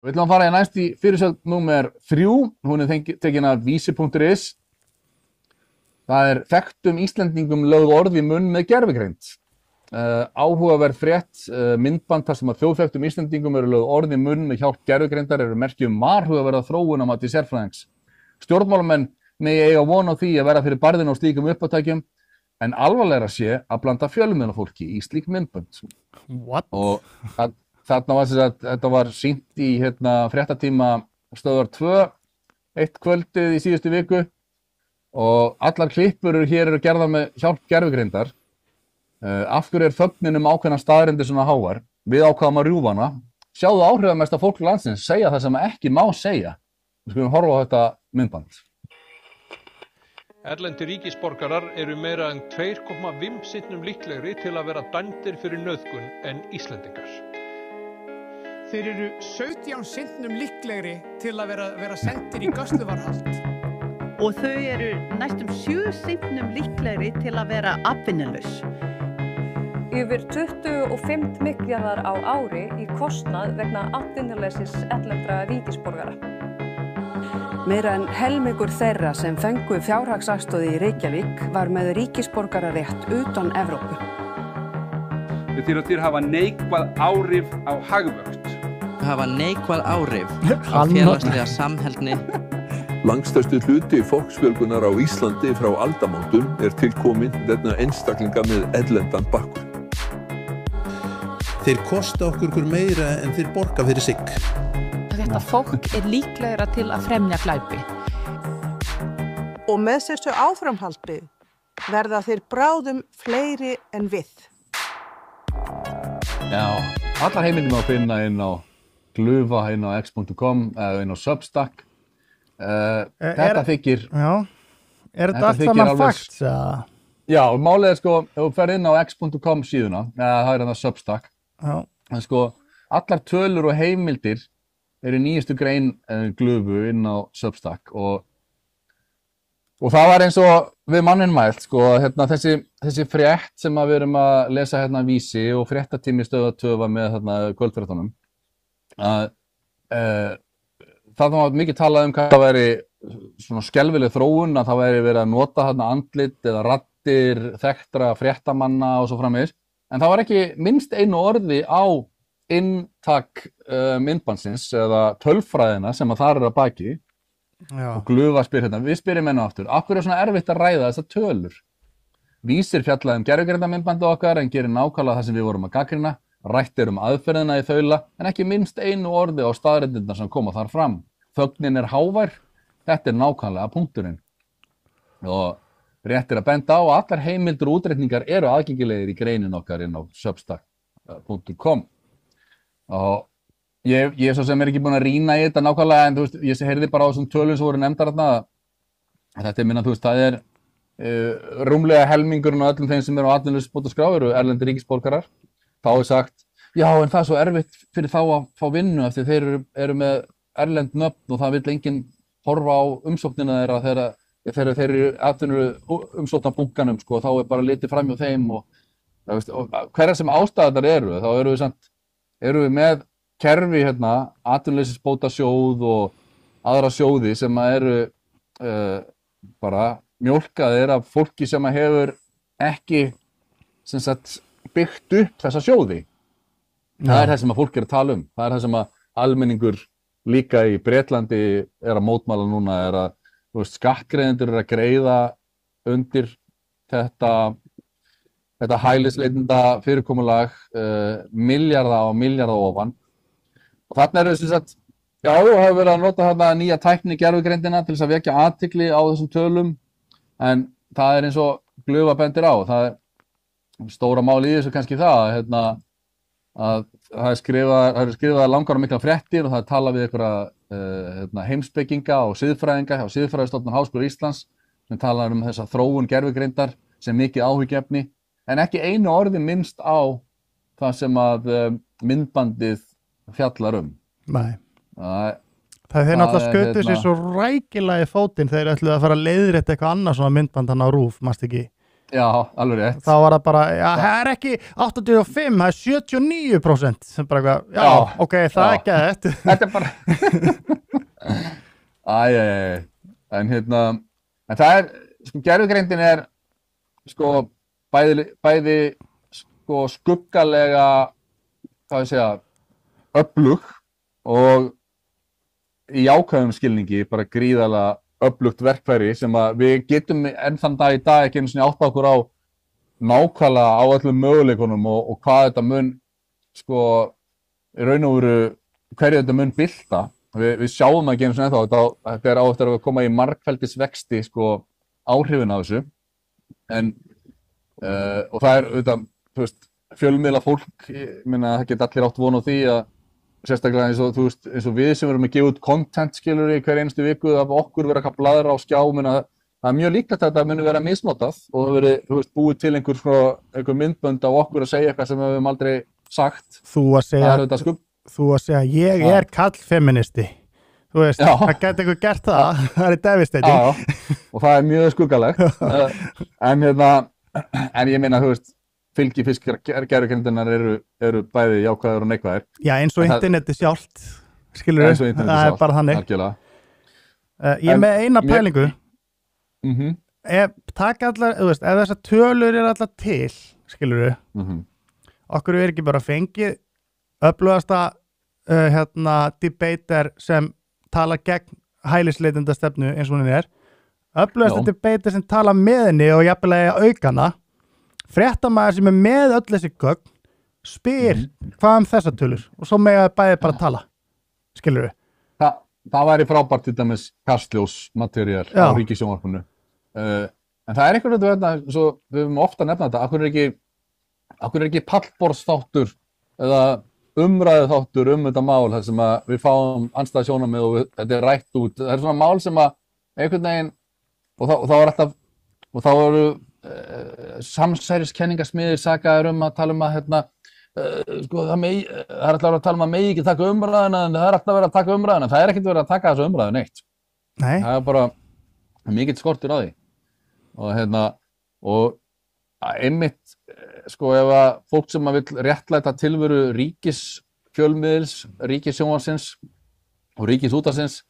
Við ætlum að fara næst í fyrirsögn númer 3, hún tekin af vísi.is. Það þekktum Íslendingum lögð orð í munn með gervigreind. Áhugaverð frétt, myndband þar sem að þjóðþekktum Íslendingum eru lögð orð í munn með hjálp gervigreindar eru merki varhugaverða þróun á mati sérfræðings. Stjórnmálamenn megi eiga von á því að vera fyrir barðinu á slíkum uppátækjum, en alvarlegra sé að blanda fjölmiðlafólki í slík myndbönd. What? Og þarna var þetta var sýnt í fréttatíma Stöðvar 2 eitt kvöldið í síðustu viku og allar klippur hér eru gerðar með hjálp gervigreindar. Af hverju þögnin ákveðna staðreyndir svona háar? Við ákváðum að rjúfa hana. Sjáðu áhrifamesta fólk landsins segja það sem ekki má segja. Við skulum horfa á þetta myndband. Erlendir ríkisborgarar eru meira en 2,5 sinnum líklegri til að vera dæmdir fyrir nauðgun en Íslendingar. Þeir eru 17 sinnum líklegri til að vera sendir í gæsluvarðhald. Og þau eru næstum 7 sinnum líklegri til að vera atvinnulaus. Yfir 25 milljarðar á ári í kostnað vegna atvinnuleysis erlendra ríkisborgara. Meira en helmingur þeirra sem fengu fjárhagsaðstoð í Reykjavík var með ríkisborgararétt utan Evrópu. Þeir hafa neikvæð áhrif á hagvöxt. Hafa neikvæð áhrif á félagslega samheldni. Langstærsti hluti fólksfjölgunar á Íslandi frá aldamótum tilkominn vegna einstaklinga með erlendan bakgrunn. Þeir kosta okkur meira en þeir borga fyrir sig. Þetta fólk líklegra til að fremja glæpi. Og með þessu áframhaldi verða þeir bráðum fleiri en við. Já, allar heimildir má finna inn á Glufa, inn á x.com eða inn á Substack. Þetta þykir... Já, þetta allt saman fakt? Já, málið ef þú ferð inn á x.com síðuna, það hann á Substack, en allar tölur og heimildir eru nýjustu grein Glufu inn á Substack og það var eins og við manninn mælt, þessi frétt sem við erum að lesa vísi og fréttatími Stöðvar 2 var með kvöldfréttunum. Það var mikið talað hvað það væri svona skelfileg þróun, að það væri verið að nota andlit eða raddir þekktra fréttamanna og svo framvegis, en það var ekki minnst einu orði á inntak myndbandsins eða tölfræðina sem að þar að baki. Og Glufa spyr við spyrjum enn og aftur, af hverju svona erfitt að ræða þessar tölur? Vísir fjallaði gervigreindarmyndbandið okkar en gerir nákvæmlega það sem við vorum að gagnrýna, rætt aðferðina í þaula, en ekki minnst einu orði á staðreyndirnar sem koma þar fram. Þögnin hávær, þetta nákvæmlega punkturinn. Og rétt að benda á að allar heimildir og útreikningar eru aðgengilegir í greinin okkar inn á substack.com. Og ég svo sem ekki búinn að rýna í þetta nákvæmlega, en ég heyrði bara á þessum tölum sem voru nefndar þarna. Þetta minna, það rúmlega helmingurinn á öllum þeim sem eru á atvinnuleysisbótaskrá eru erlendir ríkisborgarar. Þá sagt, já, en það svo erfitt fyrir þá að fá vinnu eftir þeir eru með erlend nöfn og það vill enginn horfa á umsóknina þeirra þegar þeir eru atvinnuumsóknarbunkanum, þá bara litið fram hjá þeim og hverjar sem ástæðar eru, þá erum við með kerfi atvinnuleysisbótasjóð og aðra sjóði sem eru bara mjólkaðir af fólki sem hefur ekki byggt upp þessa sjóði. Það það sem að fólk að tala um. Það það sem að almenningur líka í Bretlandi að mótmæla núna, að skattgreiðendur að greiða undir þetta hælisleitenda fyrirkomulag milljarða og milljarða ofan. Og þarna eru já, þú hefur verið að nota nýja tækni gervigreindina til þess að vekja athygli á þessum tölum, en það eins og Glufa bendir á. Það stóra máli í þessu kannski það, að það skrifað langar og mikla fréttir og það talað við einhverja heimspekinga og siðfræðinga hjá Siðfræðistofnun Háskóla Íslands sem talar þessa þróun gervigreindar sem mikið áhyggjuefni, en ekki einu orði minnst á það sem að myndbandið fjallar Nei. Það þeir náttúrulega skötu sér svo rækilega í fótinn þeir ætluðu að fara að leiðrétta eitthvað annað svona myndband á RÚV, mást ekki? Já, alveg rétt. Þá var það bara, það ekki 85, það 79% sem bara eitthvað, ok, það ekki þetta. Þetta bara en það sko gervigreindin sko bæði sko skuggalega hvað ég segja öflug og í jákvæðum skilningi bara gríðarlega öflugt verkfæri sem að við getum enn þann dag í dag ekki einu sinni átta okkur á nákvæmlega á öllum möguleikunum og hvað þetta mun sko í raun og veru hverju þetta mun bylta. Við sjáum það ekki einu sinni ennþá, þetta á eftir að koma í margfeldisvexti sko áhrifin af þessu en og það auðvitað, þú veist, fjölmiðla fólk, ég meina það geta allir átt von á því að sérstaklega eins og við sem erum að gefa út content skilur í hver einustu viku af okkur vera að bladra á skjá, það er mjög líklegt að þetta muni vera misnotað og það verið, þú veist, búið til einhver myndbönd á okkur að segja eitthvað sem við höfum aldrei sagt. Þú að segja ég er kallfeministi, þú veist, það geti einhver gert það, það er devastating. Já, og það er mjög skuggalegt, en ég meina, þú veist, fylgifiskar gervigreindinnar eru bæði jákvæðir og neikvæðir. Já, eins og interneti sjálft, skilur við, það er bara þannig. Ég er með eina pælingu, taka allar, þú veist, ef þessar tölur allar til, skilur við, okkur er ekki bara fengið öflugasta debater sem tala gegn hælisleitendastefnu eins og hún öflugasta debater sem tala með henni og jafnvel aukana. Fréttamaður sem með öll þessi gögn spyr hvað þessar tölur og svo mega bæði bara tala, skilur við? Það væri frábært til dæmis Kastljós-materjál á Ríkissjónvarpinu. En það er einhvern veginn, svo við höfum ofta nefna þetta, akkur er ekki pallborðsþáttur eða umræðuþáttur þetta mál þar sem að við fáum andstæð sjónarmið og þetta er rætt út. Það er svona mál sem að einhvern veginn, og þá er alltaf, og þá eru samsæriskenningasmiðir sakaðir að tala að sko, það er alltaf að tala að megi ekki taka umræðuna en það er alltaf verið að taka umræðuna, það er ekkert verið að taka þessu umræðu neitt. Nei. Það er bara mikill skortur á því og einmitt sko ef að fólk sem vill réttlæta tilveru ríkisfjölmiðils, ríkissjónvarpsins og ríkisútvarpsins,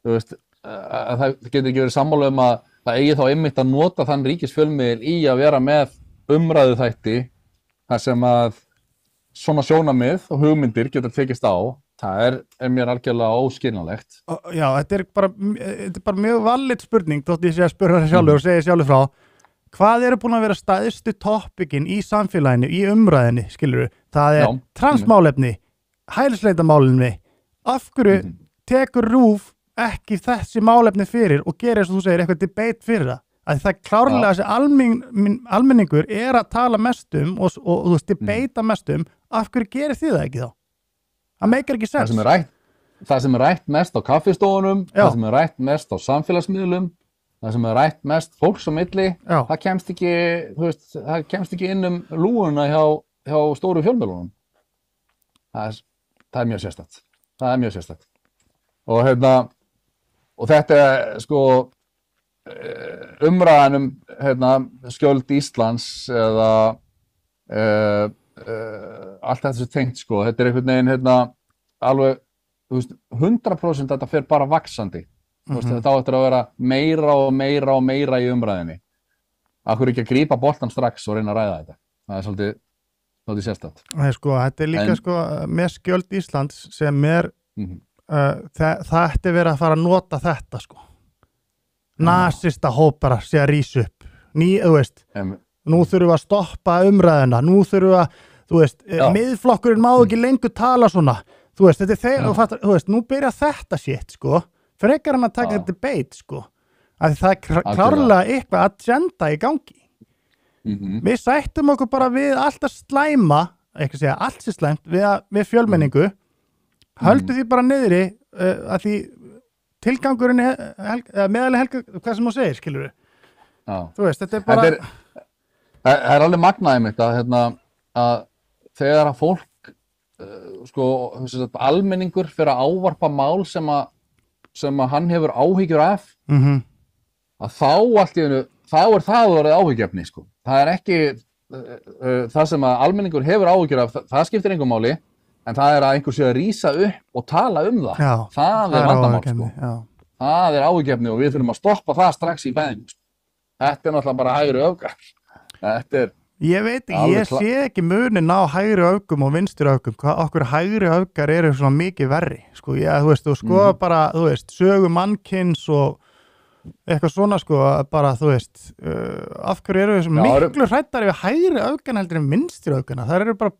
þú veist, að það getur ekki verið sammála að það eigi þá einmitt að nota þann ríkisfjölmiðil í að vera með umræðuþætti þar sem að svona sjónarmið og hugmyndir geta tekist á, það er mér algjörlega óskiljanlegt. Já, þetta er bara mjög valid spurning, þótt ég sé að spyrja það sjálfur og segja sjálfur frá. Hvað eru búin að vera stærstu topikin í samfélaginu, í umræðinni, skilur við? Það er transmálefni, hælisleitamálefni, af hverju tekur RÚV ekki þessi málefni fyrir og gerir eins og þú segir eitthvað debate fyrir það. Að það klárlega þessi almenningur er að tala mest og þú veist, debata mest af hverju gerir þið það ekki þá? Það meikar ekki sens. Það sem er rætt mest á kaffistofunum, það sem er rætt mest á samfélagsmiðlum, það sem er rætt mest fólks á milli, það kemst ekki, þú veist, það kemst ekki inn lúguna hjá stóru fjölmiðlunum. Það er mjög sérstakt. Það er mjög sérstakt. Og þetta sko umræðan skjöld Íslands eða allt þetta sem tengt sko, þetta er einhvern veginn alveg, þú veist, 100% þetta fer bara vaxandi. Þú veist, þetta á eftir að vera meira og meira og meira í umræðinni. Akkur ekki að grípa boltan strax og reyna að ræða þetta. Það er svolítið sérstakt. Sko, þetta er líka sko með skjöld Íslands sem það ætti verið að fara að nota þetta sko. Nasista hópar sé að rísa upp. Þú veist, nú þurfum við að stoppa umræðina, nú þurfum við að, þú veist, miðflokkurinn má ekki lengur tala svona. Þú veist, þetta er þú veist, nú byrja þetta shit sko. Frekar hann að taka þetta debate sko. Að það er klárlega eitthvað agenda í gangi. Við sættum okkur bara við alltaf slæma, ekki segja allt sé slæmt, við fjölmenningu, höldu því bara niðri að því tilgangurinn meðalega helga, hvað sem þú segir, skilur við. Þú veist, þetta er bara... Það er alveg magnaðið mitt að þegar að fólk, sko, almenningur fyrir að ávarpa mál sem að hann hefur áhyggjur af, að þá allt í einu, þá það orðið áhyggjefni, sko. Það ekki það sem að almenningur hefur áhyggjur af, það skiptir engum máli, en það að einhver sé að rísa upp og tala það. Já, það vandamál, sko. Það áhyggjefni og við þurfum að stoppa það strax í fæðingu, sko. Þetta náttúrulega bara hægri öfgar. Ég veit ekki, ég sé ekki munin á hægri öfgum og vinstri öfgum. Okkur hægri öfgar eru svona mikið verri, sko. Þú veist, þú skoða bara, þú veist, sögu mannkins og eitthvað svona, sko, bara, þú veist, af hverju eru þessu miklu hræddari við hægri öfgan heldur en vinstri öfgana. Það eru bara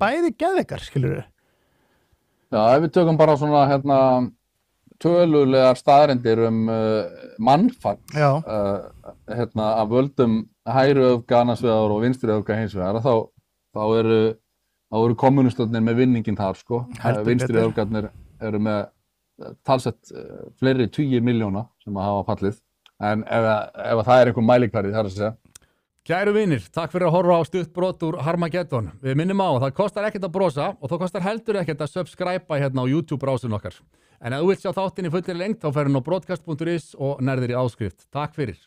bæði geðveikar, skilur við. Já, ef við tökum bara svona, tölulegar staðreyndir mannfall af völdum hægri öfga annars vegar og vinstri öfga hins vegar, þá eru kommunistarnir með vinningin þar, sko. Vinstri öfgarnir eru með talsett fleiri 10 milljóna sem að hafa fallið, en ef það einhver mælikvarði, það að segja. Kæru vinir, takk fyrir að horfa á stuttbrot úr Harmageddon. Við minnum á, það kostar ekkert að brosa og það kostar heldur ekkert að subscribe hérna á YouTube-brásun okkar. En ef þú vilt sjá þáttinn í fullri lengd, þá ferðu á broadcast.is og nærðir í áskrift. Takk fyrir.